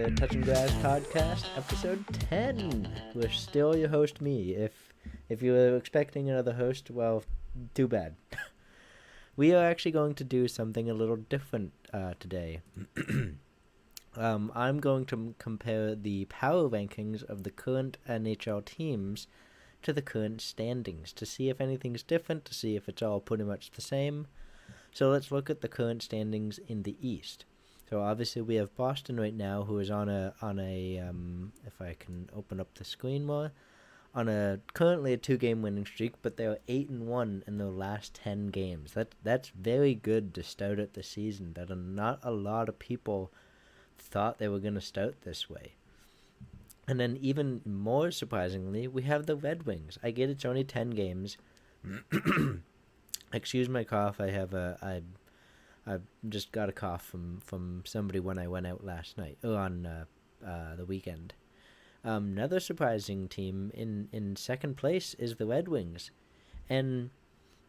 to Touch and Grass Podcast, episode 10. We're still your host, me. If you were expecting another host, well, too bad. We are actually going to do something a little different today. I'm going to compare the power rankings of the current NHL teams to the current standings to see if anything's different, to see if it's all pretty much the same. So let's look at the current standings in the East. So obviously we have Boston right now, who is on a if I can open up the screen more, on a currently a 2-game winning streak, but they are 8-1 in their last 10 games. That's very good to start at the season. That not a lot of people thought they were going to start this way. And then even more surprisingly, we have the Red Wings. I get it's only 10 games. Excuse my cough. I've just got a cough from somebody when I went out last night, or on the weekend. Another surprising team in second place is the Red Wings. And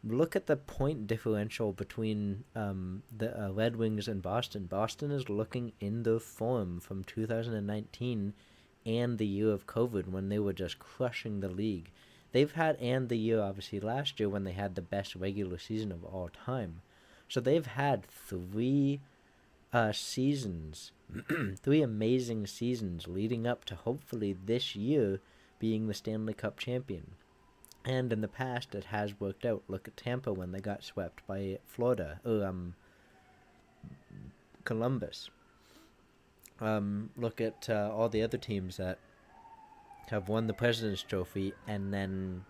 look at the point differential between the Red Wings and Boston. Boston is looking in their form from 2019 and the year of COVID when they were just crushing the league. They've had, and the year obviously last year when they had the best regular season of all time. So they've had three seasons, three amazing seasons leading up to hopefully this year being the Stanley Cup champion. And in the past, it has worked out. Look at Tampa when they got swept by Florida, or Columbus. Look at all the other teams that have won the President's Trophy and then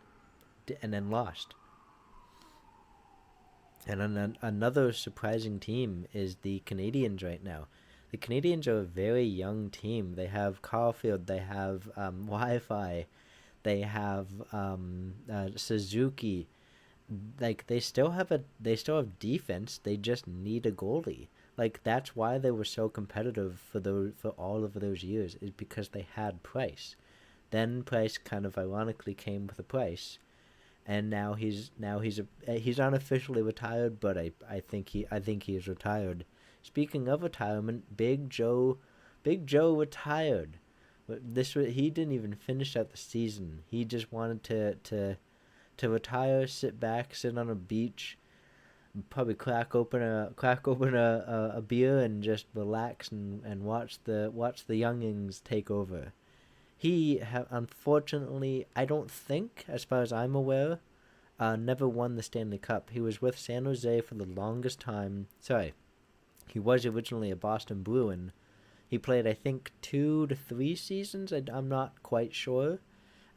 lost. And another surprising team is the Canadiens right now. The Canadiens are a very young team. They have Caulfield, they have Wi-Fi, they have Suzuki. Like they still have defense. They just need a goalie. Like that's why they were so competitive for all of those years, is because they had Price. Then Price kind of ironically came with a price. And now he's unofficially retired, but I think he is retired. Speaking of retirement, Big Joe retired. He didn't even finish out the season. He just wanted to retire, sit back, sit on a beach, probably crack open a beer and just relax and watch the youngings take over. He unfortunately, I don't think, as far as I'm aware, never won the Stanley Cup. He was with San Jose for the longest time. Sorry, he was originally a Boston Bruin. He played, I think, 2 to 3 seasons. I'm not quite sure.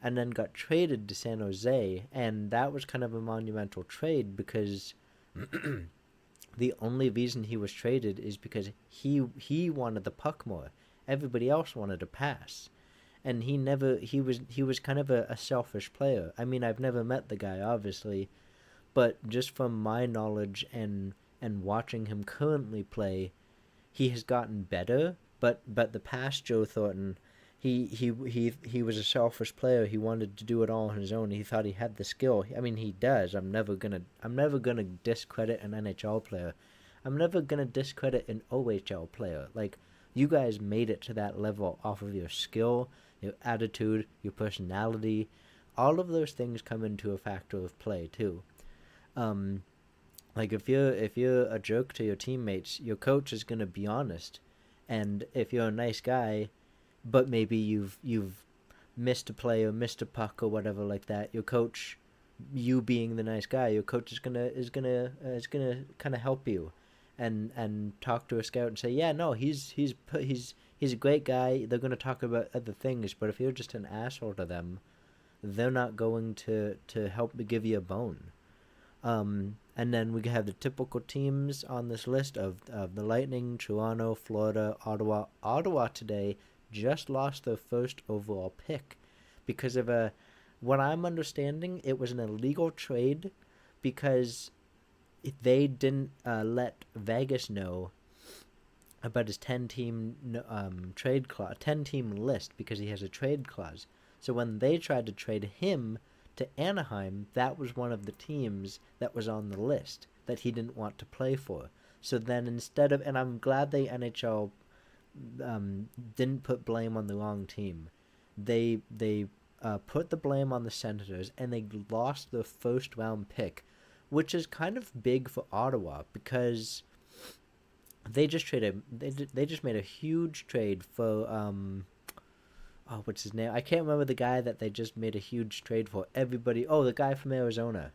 And then got traded to San Jose. And that was kind of a monumental trade because the only reason he was traded is because he wanted the puck more. Everybody else wanted to pass. And he was kind of a selfish player. I mean, I've never met the guy, obviously, but just from my knowledge and watching him currently play, he has gotten better. But the past Joe Thornton, he was a selfish player. He wanted to do it all on his own. He thought he had the skill. I mean, he does. I'm never gonna discredit an NHL player. I'm never gonna discredit an OHL player. Like, you guys made it to that level off of your skill, your attitude, your personality. All of those things come into a factor of play too. Like if you're a jerk to your teammates, your coach is gonna be honest. And if you're a nice guy, but maybe you've missed a play or missed a puck or whatever like that, your coach, you being the nice guy, your coach is gonna kind of help you, and talk to a scout and say, yeah, no, he's a great guy. They're gonna talk about other things, but if you're just an asshole to them, they're not going to help give you a bone. And then we have the typical teams on this list of the Lightning, Toronto, Florida, Ottawa. Ottawa today just lost their first overall pick because of what I'm understanding, it was an illegal trade because they didn't let Vegas know about his 10-team trade clause, 10-team list, because he has a trade clause. So when they tried to trade him to Anaheim, that was one of the teams that was on the list that he didn't want to play for. So then instead of, and I'm glad the NHL didn't put blame on the wrong team. They put the blame on the Senators, and they lost the first round pick, which is kind of big for Ottawa because they just made a huge trade for oh, what's his name? I can't remember the guy that they just made a huge trade for. Everybody, oh, the guy from Arizona,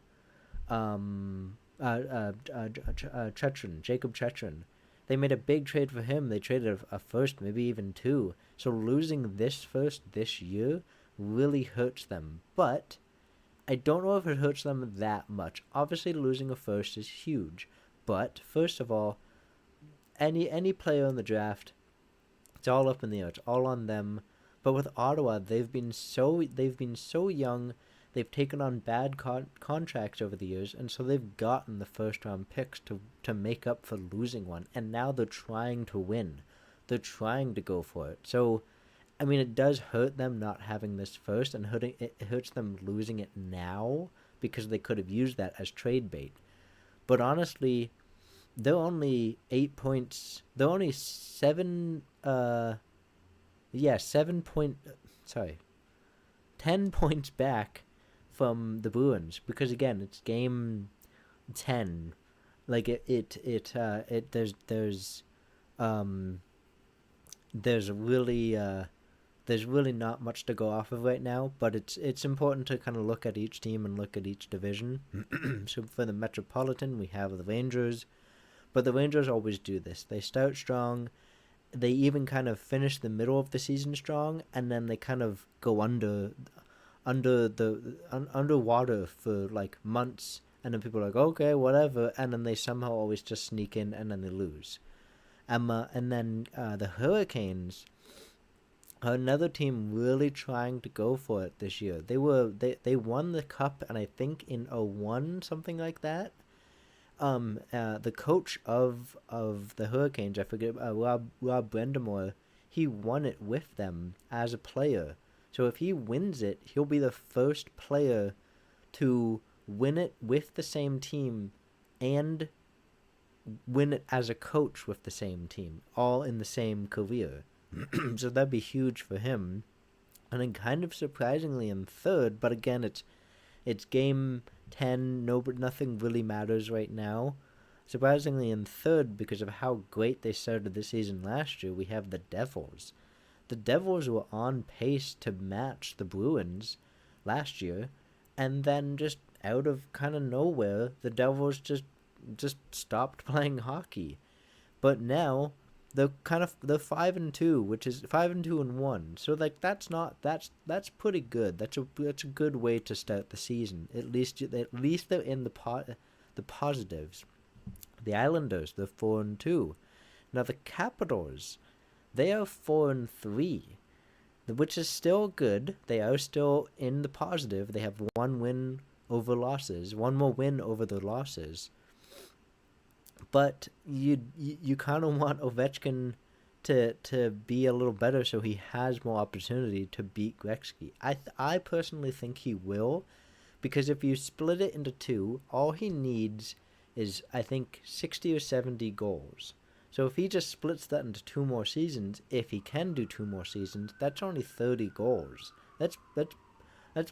Jacob Chetron. They made a big trade for him. They traded a first, maybe even two. So losing this first this year really hurts them. But I don't know if it hurts them that much. Obviously, losing a first is huge. But first of all, any player in the draft, it's all up in the air. It's all on them. But with Ottawa, they've been so young. They've taken on bad contracts over the years, and so they've gotten the first round picks to make up for losing one. And now they're trying to win. They're trying to go for it. So, I mean, it does hurt them not having this first, and it hurts them losing it now because they could have used that as trade bait. But honestly, they're only 8 points. They're only 7 point. Sorry, 10 points back from the Bruins because again it's game 10. Like um there's really not much to go off of right now, but it's important to kind of look at each team and look at each division. So for the Metropolitan, we have the Rangers, but the Rangers always do this. They start strong. They even kind of finish the middle of the season strong, and then they kind of go underwater for like months, and then people are like, okay, whatever, and then they somehow always just sneak in, and then they lose. And then the Hurricanes are another team really trying to go for it this year. They won the cup, and I think in '01, something like that. The coach of the Hurricanes, I forget, Rob Brendamore, he won it with them as a player. So if he wins it, he'll be the first player to win it with the same team and win it as a coach with the same team, all in the same career. So that'd be huge for him. And then kind of surprisingly in third, but again, it's game 10. Nothing really matters right now. Surprisingly in third, because of how great they started the season last year, we have the Devils. The Devils were on pace to match the Bruins last year, and then just out of kind of nowhere, the Devils just stopped playing hockey. But now they're 5-2, which is 5-2-1. So like that's pretty good. That's a good way to start the season. At least they're in the positives. The Islanders, they're 4-2. Now the Capitals, they are 4-3, which is still good. They are still in the positive. They have one win over losses, one more win over the losses. But you kind of want Ovechkin to be a little better so he has more opportunity to beat Gretzky. I personally think he will, because if you split it into two, all he needs is, I think, 60 or 70 goals. So if he just splits that into two more seasons, if he can do two more seasons, that's only 30 goals. That's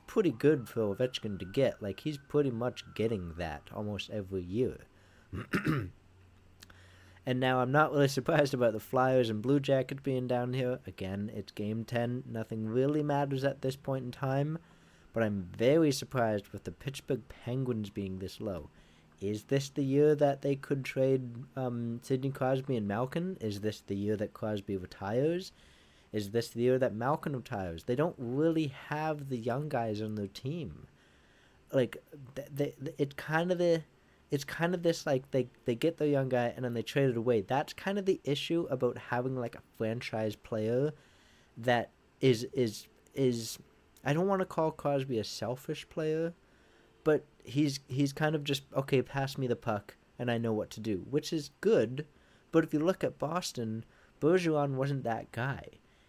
pretty good for Ovechkin to get. Like, he's pretty much getting that almost every year. And now I'm not really surprised about the Flyers and Blue Jackets being down here. Again, it's game 10. Nothing really matters at this point in time. But I'm very surprised with the Pittsburgh Penguins being this low. Is this the year that they could trade Sidney Crosby and Malkin? Is this the year that Crosby retires? Is this the year that Malkin retires? They don't really have the young guys on their team. Like, it's kind of this, like, they get the young guy and then they trade it away. That's kind of the issue about having like a franchise player that is I don't want to call Crosby a selfish player, but he's kind of just, okay, pass me the puck and I know what to do, which is good. But if you look at Boston, Bergeron wasn't that guy.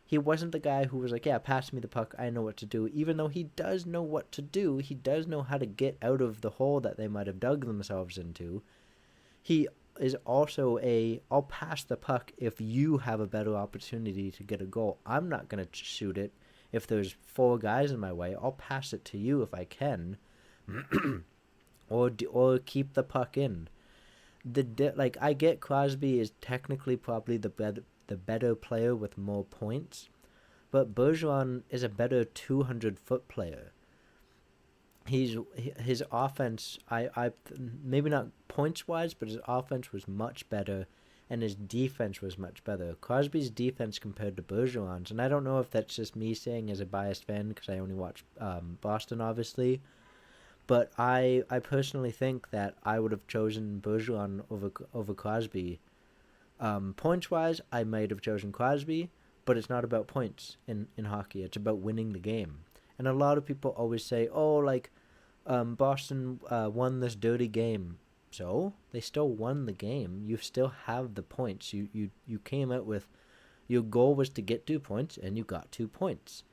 He wasn't the guy who was like, yeah, pass me the puck, I know what to do. Even though he does know what to do, he does know how to get out of the hole that they might have dug themselves into. He is also a I'll pass the puck if you have a better opportunity to get a goal. I'm not gonna shoot it if there's four guys in my way. I'll pass it to you if I can, or keep the puck in. Like I get Crosby is technically probably the better player with more points, but Bergeron is a better 200-foot player. His offense, I maybe not points wise, but his offense was much better, and his defense was much better. Crosby's defense compared to Bergeron's, and I don't know if that's just me saying as a biased fan because I only watch Boston, obviously, but I personally think that I would have chosen Bergeron over Crosby. Points wise, I might have chosen Crosby, but it's not about points in hockey. It's about winning the game. And a lot of people always say, "Oh, like, Boston won this dirty game." So they still won the game. You still have the points. You came out with your goal was to get 2 points, and you got 2 points.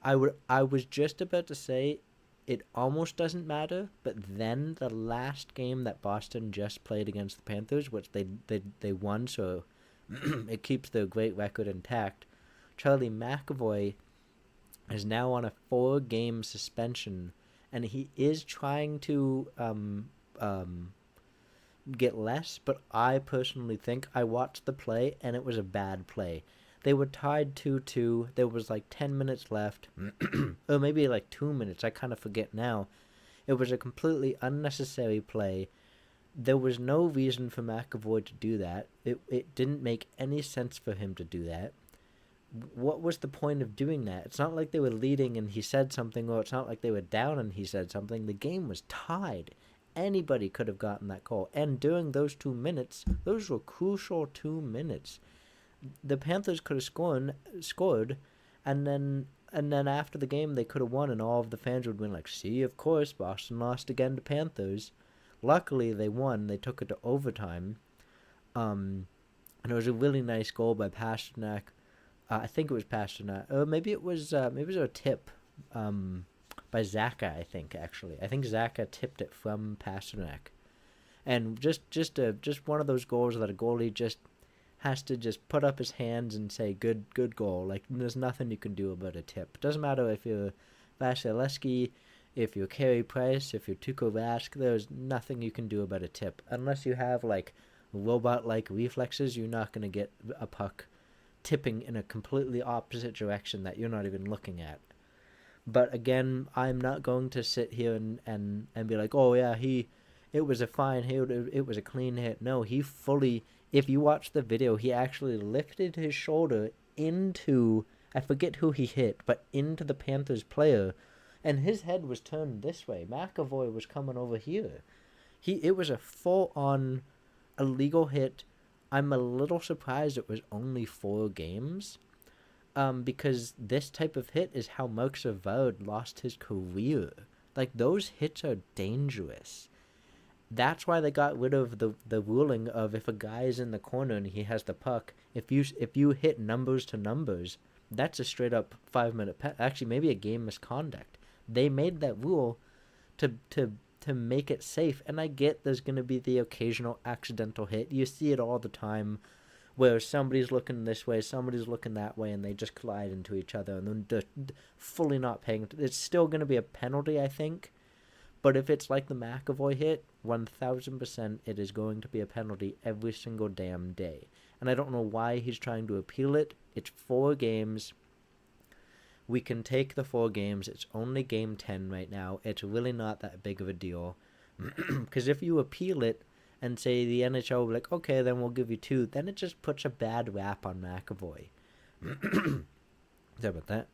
I was just about to say it almost doesn't matter, but then the last game that Boston just played against the Panthers, which they won, so it keeps their great record intact. Charlie McAvoy is now on a 4-game suspension, and he is trying to get less, but I personally think I watched the play, and it was a bad play. They were tied 2-2. There was like 10 minutes left, or maybe like 2 minutes. I kind of forget now. It was a completely unnecessary play. There was no reason for McAvoy to do that. It didn't make any sense for him to do that. What was the point of doing that? It's not like they were leading and he said something, or it's not like they were down and he said something. The game was tied. Anybody could have gotten that goal. And during those 2 minutes, those were crucial 2 minutes. The Panthers could have scored, and then after the game they could have won, and all of the fans would have been like, "See, of course, Boston lost again to Panthers." Luckily, they won. They took it to overtime, and it was a really nice goal by Pastrnak. I think it was Pastrnak. Maybe it was a tip by Zaka. I think Zaka tipped it from Pastrnak, and just one of those goals that a goalie just has to just put up his hands and say good goal. Like there's nothing you can do about a tip. Doesn't matter if you're Vasilevsky, if you're Carey Price, if you're Tuukka Rask. There's nothing you can do about a tip unless you have like robot-like reflexes. You're not gonna get a puck tipping in a completely opposite direction that you're not even looking at. But again, I'm not going to sit here and be like, oh yeah, it was a fine hit, it was a clean hit. No, he fully, if you watch the video, he actually lifted his shoulder into, I forget who he hit, but into the Panthers player, and his head was turned this way. McAvoy was coming over here. It was a full-on illegal hit. I'm a little surprised it was only 4 games, because this type of hit is how Marc Savard lost his career. Like, those hits are dangerous. That's why they got rid of the ruling of if a guy is in the corner and he has the puck, if you hit numbers to numbers, that's a straight up 5-minute actually maybe a game misconduct. They made that rule to make it safe, and I get there's going to be the occasional accidental hit. You see it all the time where somebody's looking this way, somebody's looking that way, and they just collide into each other, and then they're fully not paying attention. It's still going to be a penalty, I think, but if it's like the McAvoy hit, 1000% it is going to be a penalty every single damn day. And I don't know why he's trying to appeal it. It's 4 games. We can take the 4 games. It's only game 10 right now. It's really not that big of a deal. Because if you appeal it and say the NHL will be like, okay, then we'll give you 2, then it just puts a bad rap on McAvoy. Sorry about that.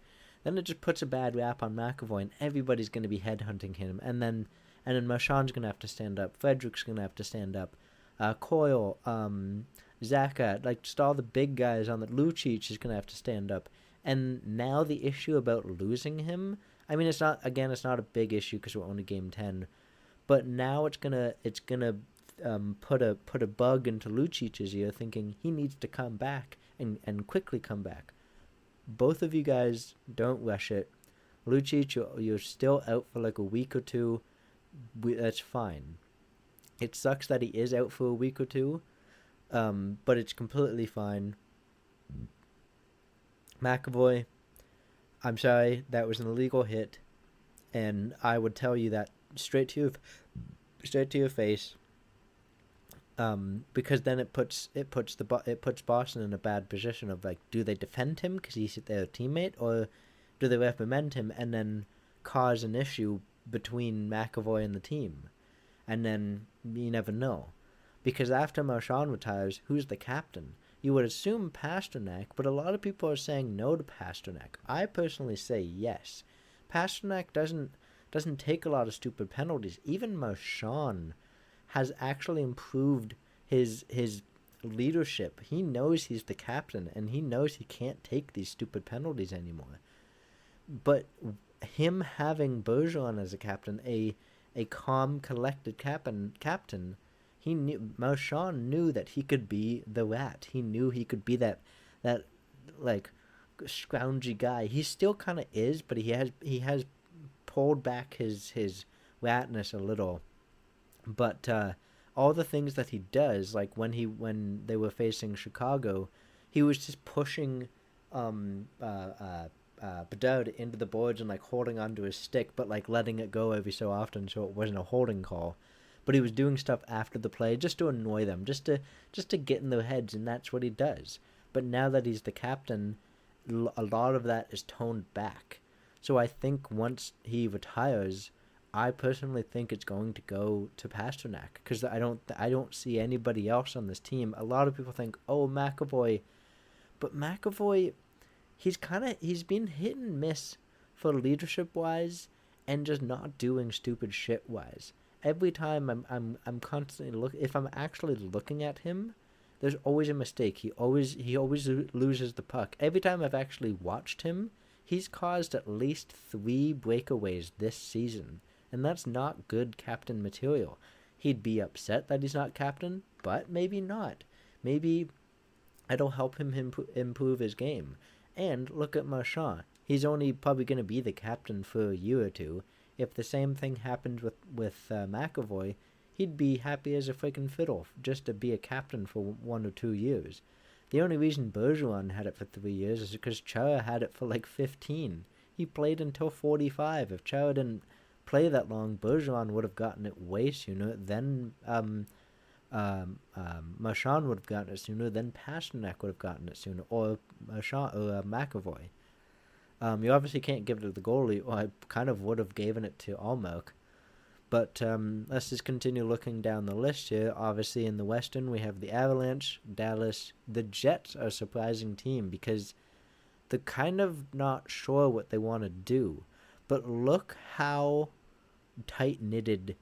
Then it just puts a bad rap on McAvoy, and everybody's going to be headhunting him. And then Marchand's going to have to stand up. Frederick's going to have to stand up. Coyle, Zaka, like just all the big guys on the Lucic is going to have to stand up. And now the issue about losing him, I mean, it's not a big issue because we're only game 10, but now it's gonna put a bug into Lucic's ear, thinking he needs to come back and quickly come back. Both of you guys don't rush it. Lucic, you're still out for like a week or 2. That's fine. It sucks that he is out for a week or two, but it's completely fine. McAvoy, I'm sorry, that was an illegal hit, and I would tell you that straight to your face. Because then it puts Boston in a bad position of like, do they defend him because he's their teammate, or do they reprimand him and then cause an issue between McAvoy and the team, and then you never know, because after Marchand retires, who's the captain? You would assume Pasternak, but a lot of people are saying no to Pasternak. I personally say yes. Pasternak doesn't take a lot of stupid penalties. Even Marchand has actually improved his leadership. He knows he's the captain, and he knows he can't take these stupid penalties anymore. But him having Bergeron as a captain, a calm, collected captain, he knew Marchand knew that he could be the rat. He knew he could be that like scroungy guy. He still kind of is, but he has pulled back his ratness a little. But all the things that he does, like when they were facing Chicago, he was just pushing Bedard into the boards and like holding onto his stick, but like letting it go every so often, so it wasn't a holding call. But he was doing stuff after the play just to annoy them, just to get in their heads, and that's what he does. But now that he's the captain, a lot of that is toned back. So I think once he retires, I personally think it's going to go to Pasternak, because I don't see anybody else on this team. A lot of people think, oh, McAvoy, but McAvoy, he's been hit and miss for leadership wise, and just not doing stupid shit wise. Every time I'm constantly if I'm actually looking at him, there's always a mistake. He always loses the puck. Every time I've actually watched him, he's caused at least 3 breakaways this season, and that's not good captain material. He'd be upset that he's not captain, but maybe not. Maybe it'll help him improve his game. And look at Marchand. He's only probably going to be the captain for a year or two. If the same thing happened with McAvoy, he'd be happy as a freaking fiddle just to be a captain for 1 or 2 years. The only reason Bergeron had it for 3 years is because Chara had it for like 15. He played until 45. If Chara didn't play that long, Bergeron would have gotten it way sooner. Then Marchand would have gotten it sooner. Then Pasternak would have gotten it sooner, or Marchand or McAvoy. You obviously can't give it to the goalie, or I kind of would have given it to Allmark. But let's just continue looking down the list here. Obviously, in the Western, we have the Avalanche, Dallas. The Jets are a surprising team because they're kind of not sure what they want to do. But look how tight-knitted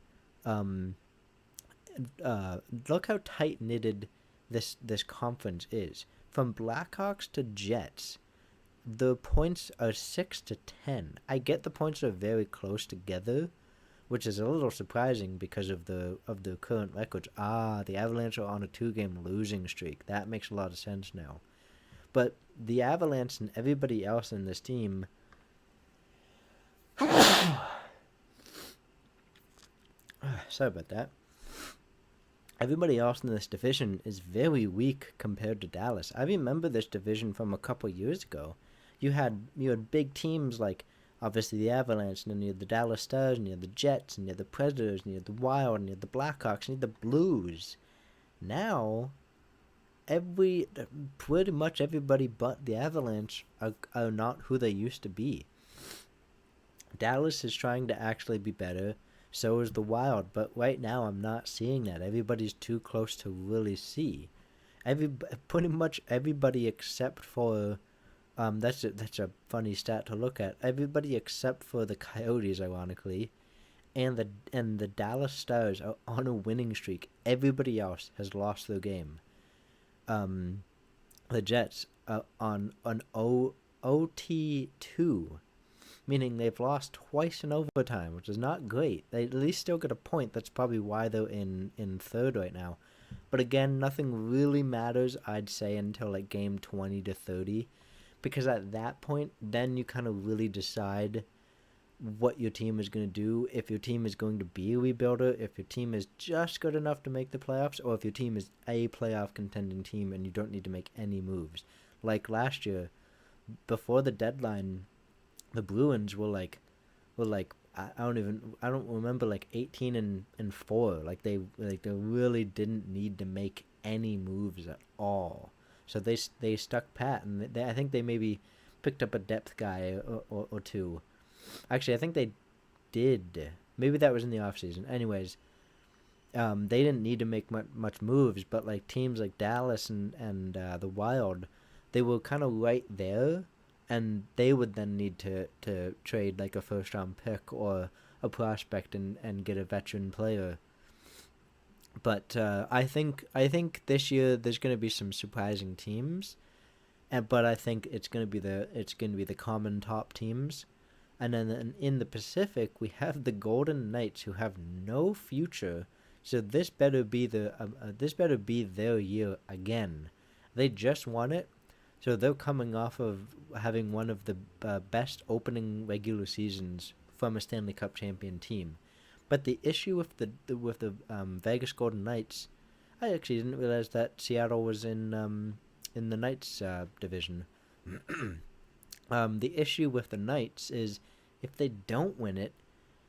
this conference is. From Blackhawks to Jets, the points are 6-10. I get the points are very close together, which is a little surprising because of the current records. The Avalanche are on a 2-game losing streak. That makes a lot of sense now. But the Avalanche and everybody else in this team sorry about that. Everybody else in this division is very weak compared to Dallas. I remember this division from a couple years ago. You had big teams like obviously the Avalanche, and then you had the Dallas Stars, and you had the Jets, and you had the Predators, and you had the Wild, and you had the Blackhawks, and you had the Blues. Now, pretty much everybody but the Avalanche are not who they used to be. Dallas is trying to actually be better. So is the Wild, but right now I'm not seeing that. Everybody's too close to really see. Pretty much everybody except for that's a funny stat to look at. Everybody except for the Coyotes, ironically, and the Dallas Stars are on a winning streak. Everybody else has lost their game. The Jets are on an OT2, meaning they've lost twice in overtime, which is not great. They at least still get a point. That's probably why they're in third right now. But again, nothing really matters, I'd say, until like game 20 to 30. Because at that point, then you kind of really decide what your team is going to do, if your team is going to be a rebuilder, if your team is just good enough to make the playoffs, or if your team is a playoff contending team and you don't need to make any moves. Like last year, before the deadline, the Bruins were like I don't remember, like 18 and 4. Like they really didn't need to make any moves at all. So they stuck pat, and I think they maybe picked up a depth guy or two. Actually, I think they did. Maybe that was in the off season. Anyways, they didn't need to make much moves, but like teams like Dallas and the Wild, they were kind of right there, and they would then need to trade like a first round pick or a prospect and get a veteran player. But I think this year there's going to be some surprising teams, and but I think it's going to be the common top teams. And then in the Pacific, we have the Golden Knights, who have no future. So this better be their year again. They just won it, so they're coming off of having one of the best opening regular seasons from a Stanley Cup champion team. But the issue with the Vegas Golden Knights, I actually didn't realize that Seattle was in the Knights division. The issue with the Knights is, if they don't win it,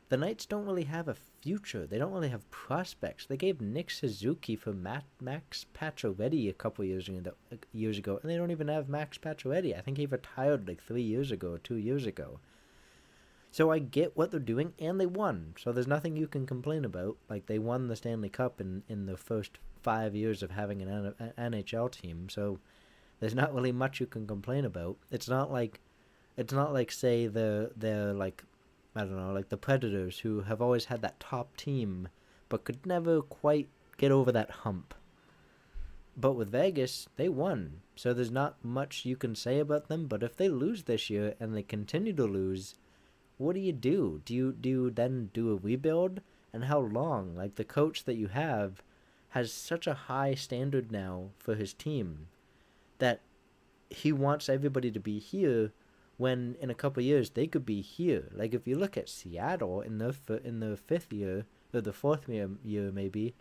the Knights don't really have a future. They don't really have prospects. They gave Nick Suzuki for Max Pacioretty a couple years ago, and they don't even have Max Pacioretty. I think he retired like 3 years ago or 2 years ago. So I get what they're doing, and they won. So there's nothing you can complain about. Like, they won the Stanley Cup in the first 5 years of having an NHL team. So there's not really much you can complain about. It's not like say they're like, I don't know, like the Predators, who have always had that top team but could never quite get over that hump. But with Vegas, they won. So there's not much you can say about them, but if they lose this year and they continue to lose, what do you do? Do you then do a rebuild? And how long? Like, the coach that you have has such a high standard now for his team that he wants everybody to be here, when in a couple of years they could be here. Like, if you look at Seattle in the fifth year, or the fourth year maybe,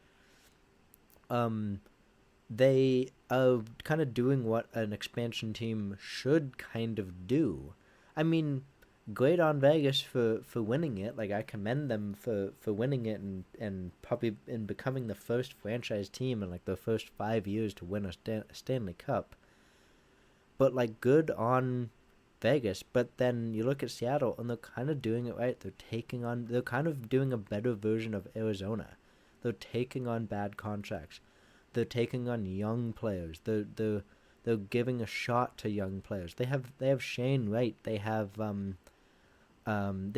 they are kind of doing what an expansion team should kind of do. I mean, great on Vegas for winning it. Like, I commend them for winning it, and probably in becoming the first franchise team in like the first 5 years to win a Stanley Cup. But like, good on Vegas. But then you look at Seattle, and they're kind of doing it right. They're kind of doing a better version of Arizona. They're taking on bad contracts. They're taking on young players. They're giving a shot to young players. They have Shane Wright. They've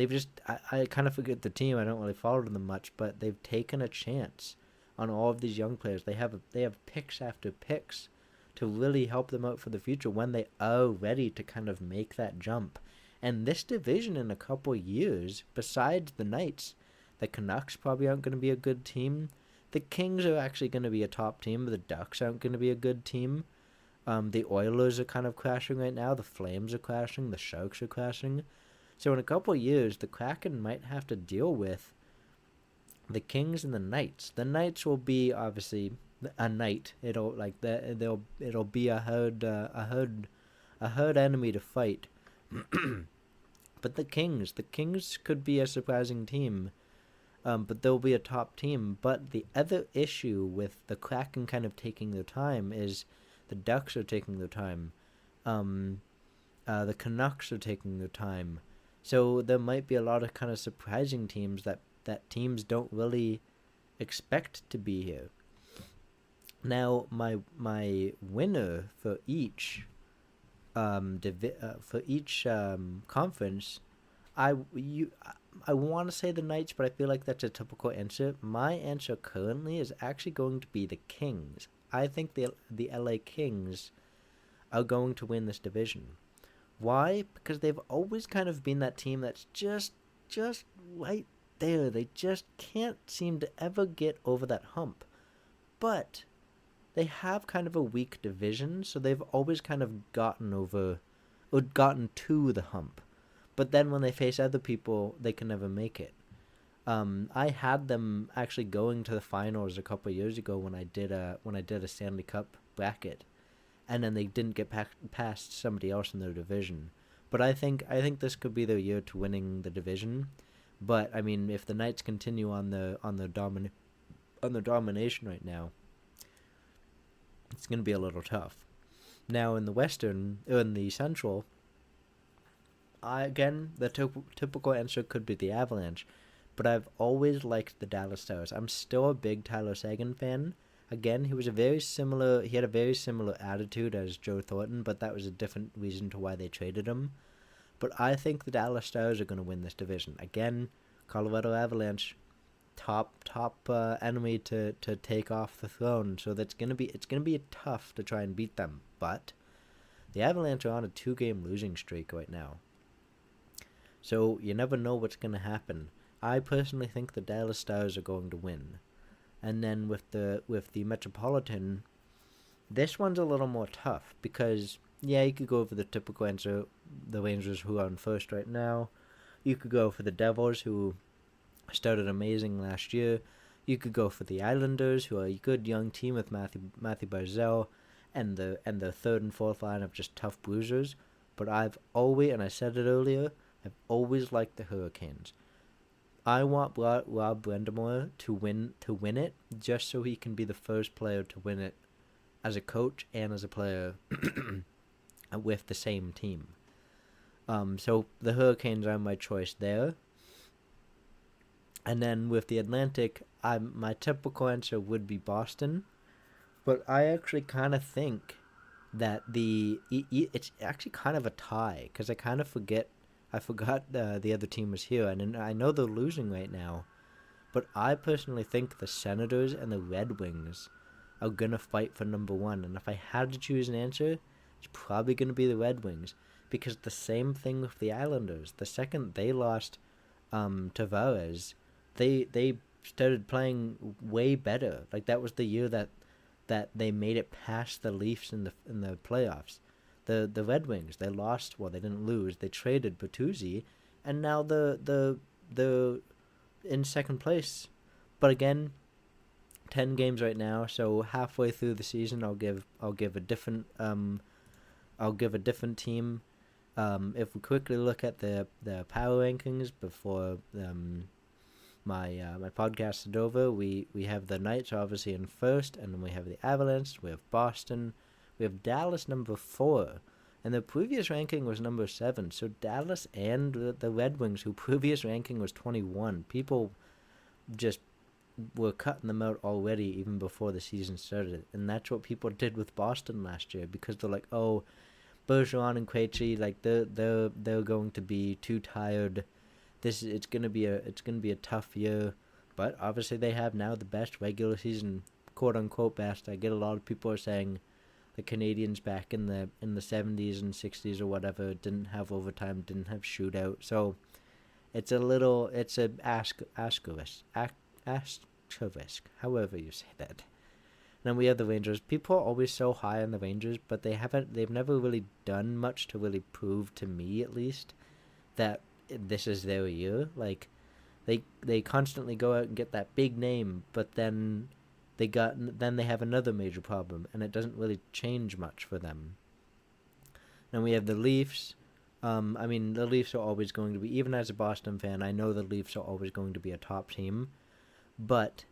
just, I kind of forget the team. I don't really follow them much, but they've taken a chance on all of these young players. They have picks after picks to really help them out for the future when they are ready to kind of make that jump. And this division in a couple years, besides the Knights, the Canucks probably aren't going to be a good team. The Kings are actually going to be a top team, but the Ducks aren't going to be a good team. The Oilers are kind of crashing right now. The Flames are crashing. The Sharks are crashing. So in a couple of years, the Kraken might have to deal with the Kings and the Knights. The Knights will be obviously a night. It'll like that. It'll be a herd enemy to fight. But the Kings could be a surprising team. But they'll be a top team. But the other issue with the Kraken kind of taking their time is the Ducks are taking their time. The Canucks are taking their time. So there might be a lot of kind of surprising teams that teams don't really expect to be here. Now, my winner for each conference, I want to say the Knights, but I feel like that's a typical answer. My answer currently is actually going to be the Kings. I think the LA Kings are going to win this division. Why? Because they've always kind of been that team that's just right there. They just can't seem to ever get over that hump. But they have kind of a weak division, so they've always kind of gotten over, or gotten to the hump. but then when they face other people, they can never make it. I had them actually going to the finals a couple of years ago when I did a Stanley Cup bracket, and then they didn't get past somebody else in their division. But I think this could be their year to winning the division. But I mean, if the Knights continue on the domination right now, it's going to be a little tough. Now in the Central, again the typical answer could be the Avalanche, but I've always liked the Dallas Stars. I'm still a big Tyler Seguin fan. Again, he had a very similar attitude as Joe Thornton, but that was a different reason to why they traded him. But I think the Dallas Stars are going to win this division. Again, Colorado Avalanche, top enemy to take off the throne. So it's gonna be tough to try and beat them. But the Avalanche are on a 2-game losing streak right now. So you never know what's gonna happen. I personally think the Dallas Stars are going to win. And then with the Metropolitan, this one's a little more tough because yeah, you could go for the typical answer, the Rangers who are on first right now. You could go for the Devils who started amazing last year. You could go for the Islanders who are a good young team with Matthew Barzal and the third and fourth line of just tough bruisers. But I've always, and I said it earlier, I've always liked the Hurricanes. I want Rob Brind'Amour to win it, just so he can be the first player to win it as a coach and as a player with the same team. So the Hurricanes are my choice there. And then with the Atlantic, my typical answer would be Boston, but I actually kind of think that it's actually kind of a tie because I forgot the other team was here, and I know they're losing right now, but I personally think the Senators and the Red Wings are gonna fight for number one. And if I had to choose an answer, it's probably gonna be the Red Wings, because the same thing with the Islanders. The second they lost Tavares, they started playing way better. Like that was the year that they made it past the Leafs in the playoffs. The Red Wings, they lost. Well, they didn't lose. They traded Bertuzzi, and now the in second place. But again, 10 games right now. So halfway through the season, I'll give a different team. If we quickly look at the power rankings before my podcast is over, we have the Knights obviously in first, and then we have the Avalanche. We have Boston. We have Dallas number 4, and the previous ranking was number 7. So Dallas and the Red Wings, who previous ranking was 21, people just were cutting them out already even before the season started. And that's what people did with Boston last year, because they're like, oh, Bergeron and Krejci, like they're going to be too tired. It's gonna be a tough year. But obviously they have now the best regular season, quote unquote best. I get a lot of people are saying the Canadians back in the 70s and 60s or whatever didn't have overtime, didn't have shootout. So it's a asterisk, however you say that. And then we have the Rangers. People are always so high on the Rangers, but they've never really done much to really prove, to me at least, that this is their year. Like they constantly go out and get that big name, but then they have another major problem, and it doesn't really change much for them. Then we have the Leafs. The Leafs are always going to be, even as a Boston fan, I know the Leafs are always going to be a top team, but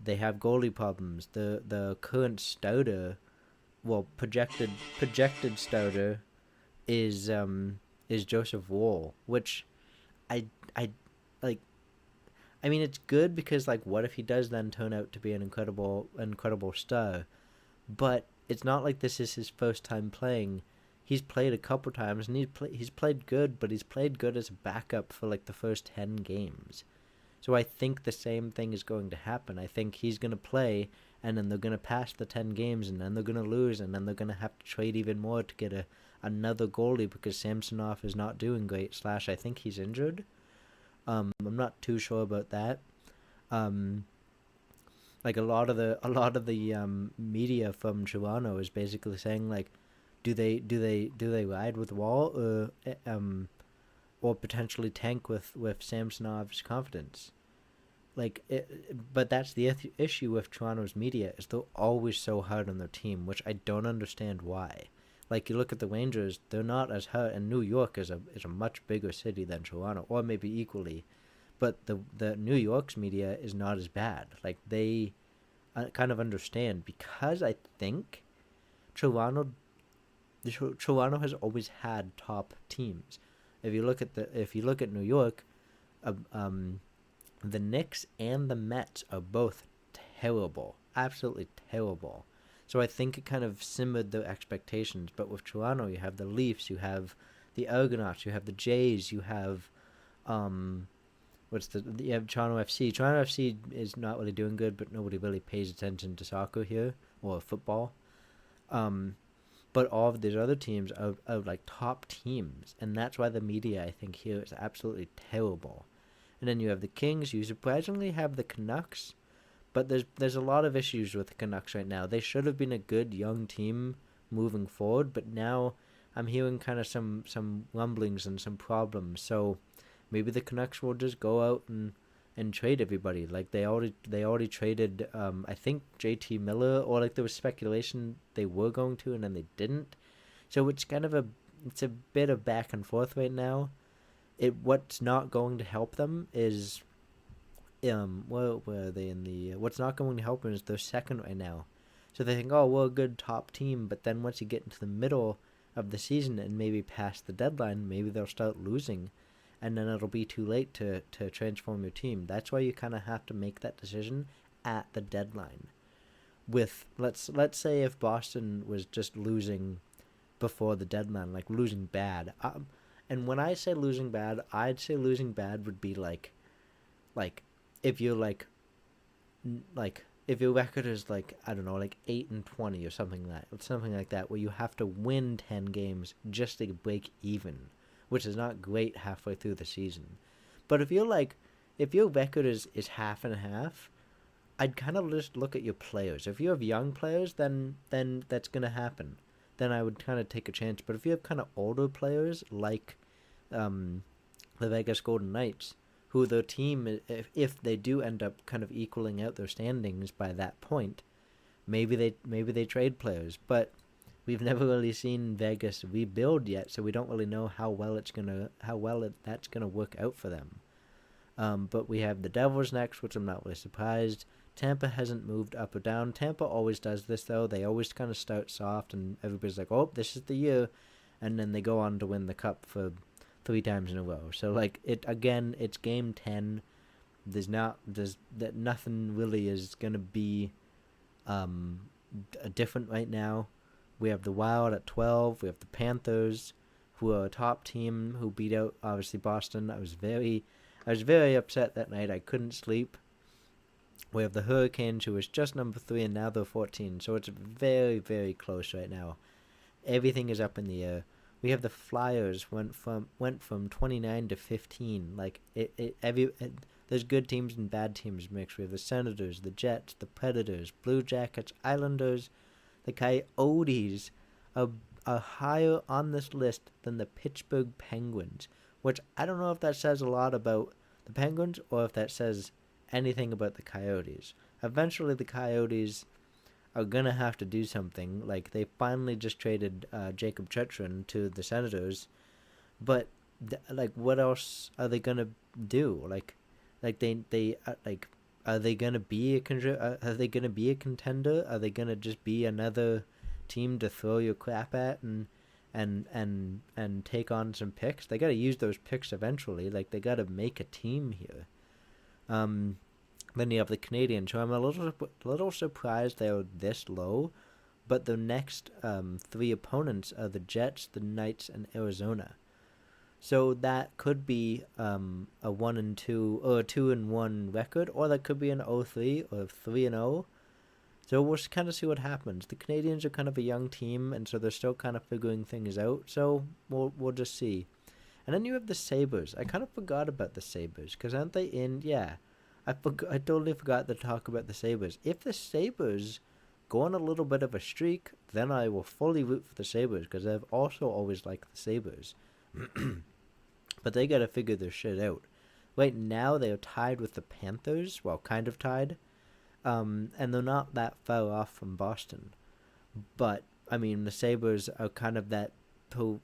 they have goalie problems. The current starter, well, projected starter is Joseph Woll, which I like. I mean, it's good because, like, what if he does then turn out to be an incredible star? But it's not like this is his first time playing. He's played a couple times, and he's played good, but he's played good as a backup for, like, the first 10 games. So I think the same thing is going to happen. I think he's going to play, and then they're going to pass the 10 games, and then they're going to lose, and then they're going to have to trade even more to get another goalie because Samsonov is not doing great, / I think he's injured. I'm not too sure about that. Like a lot of the media from Toronto is basically saying, like, do they ride with Wall, or or potentially tank with Samsonov's confidence. But that's the issue with Toronto's media is they're always so hard on their team, which I don't understand why. Like you look at the Rangers, they're not as hard, and New York is a much bigger city than Toronto, or maybe equally, but the New York's media is not as bad. Like they kind of understand because I think Toronto Toronto has always had top teams. If you look at New York, um, the Knicks and the Mets are both terrible, absolutely terrible. So I think it kind of simmered their expectations. But with Toronto, you have the Leafs, you have the Argonauts, you have the Jays, you have um, you have Toronto FC. Toronto FC is not really doing good, but nobody really pays attention to soccer here or football. Um, but all of these other teams are like top teams, and that's why the media I think here is absolutely terrible. And then you have the Kings. You surprisingly have the Canucks, but there's a lot of issues with the Canucks right now. They should have been a good young team moving forward, but now I'm hearing kind of some rumblings and some problems. So maybe the Canucks will just go out and trade everybody. Like they already traded I think JT Miller, or like there was speculation they were going to and then they didn't. So it's a bit of back and forth right now. What's not going to help them is where are they in the what's not going to help them is they're second right now. So they think, oh, we're a good top team, but then once you get into the middle of the season and maybe past the deadline, maybe they'll start losing, and then it'll be too late to transform your team. That's why you kind of have to make that decision at the deadline. With let's say if Boston was just losing before the deadline, like losing bad. And when I say losing bad, I'd say losing bad would be like if you're like if your record is like I don't know like 8-20 or something like that, where you have to win 10 games just to break even, which is not great halfway through the season. But if your record is half and half, I'd kind of just look at your players. If you have young players, then that's gonna happen. Then I would kind of take a chance. But if you have kind of older players like the Vegas Golden Knights, who their team, if they do end up kind of equaling out their standings by that point, maybe they trade players. But we've never really seen Vegas rebuild yet, so we don't really know that's gonna work out for them. But we have the Devils next, which I'm not really surprised. Tampa hasn't moved up or down. Tampa always does this, though. They always kind of start soft, and everybody's like, oh, this is the year. And then they go on to win the Cup for 3 times in a row. So, like, it's Game 10. Nothing really is going to be different right now. We have the Wild at 12. We have the Panthers, who are a top team, who beat out, obviously, Boston. I was very upset that night. I couldn't sleep. We have the Hurricanes, who is just number 3, and now they're 14. So it's very, very close right now. Everything is up in the air. We have the Flyers went from 29 to 15. Like there's good teams and bad teams mixed. We have the Senators, the Jets, the Predators, Blue Jackets, Islanders. The Coyotes are higher on this list than the Pittsburgh Penguins, which I don't know if that says a lot about the Penguins or if that says anything about the Coyotes. Eventually, the Coyotes are gonna have to do something. Like they finally just traded Jacob Chetron to the Senators, but what else are they gonna do? Are they gonna be are they gonna be a contender? Are they gonna just be another team to throw your crap at and take on some picks? They gotta use those picks eventually. Like they gotta make a team here. Then you have the Canadiens, who I'm a little surprised they are this low, but the next 3 opponents are the Jets, the Knights, and Arizona. So that could be a 1-2 or a 2-1 record, or that could be an 0-3 or 3-0. So we'll kind of see what happens. The Canadiens are kind of a young team, and so they're still kind of figuring things out. So we'll just see. And then you have the Sabres. I kind of forgot about the Sabres because aren't they in? Yeah. I totally forgot to talk about the Sabres. If the Sabres go on a little bit of a streak, then I will fully root for the Sabres because I've also always liked the Sabres. But they got to figure their shit out. Right now, they are tied with the Panthers. Well, kind of tied. And they're not that far off from Boston. But, I mean, the Sabres are kind of that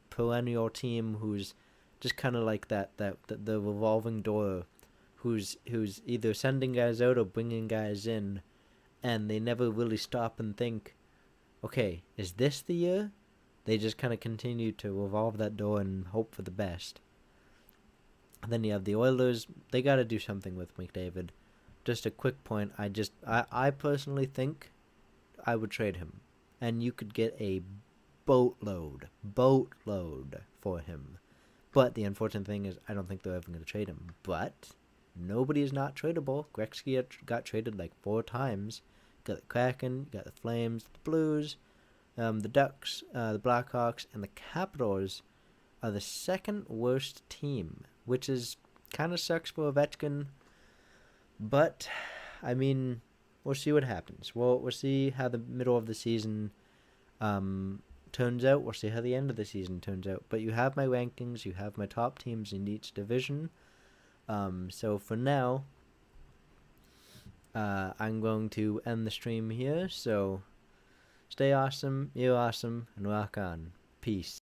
perennial team who's just kind of like the revolving door, who's either sending guys out or bringing guys in, and they never really stop and think, okay, is this the year? They just kind of continue to revolve that door and hope for the best. And then you have the Oilers. They got to do something with McDavid. Just a quick point. I personally think I would trade him, and you could get a boatload for him. But the unfortunate thing is, I don't think they're ever going to trade him. But nobody is not tradable. Gretzky got traded like 4 times. Got the Kraken, got the Flames, the Blues, the Ducks, the Blackhawks, and the Capitals are the second worst team, which is kind of sucks for Ovechkin. But I mean, we'll see what happens. We'll see how the middle of the season turns out. We'll see how the end of the season turns out. But you have my rankings. You have my top teams in each division. So for now, I'm going to end the stream here. So stay awesome, you're awesome, and rock on. Peace.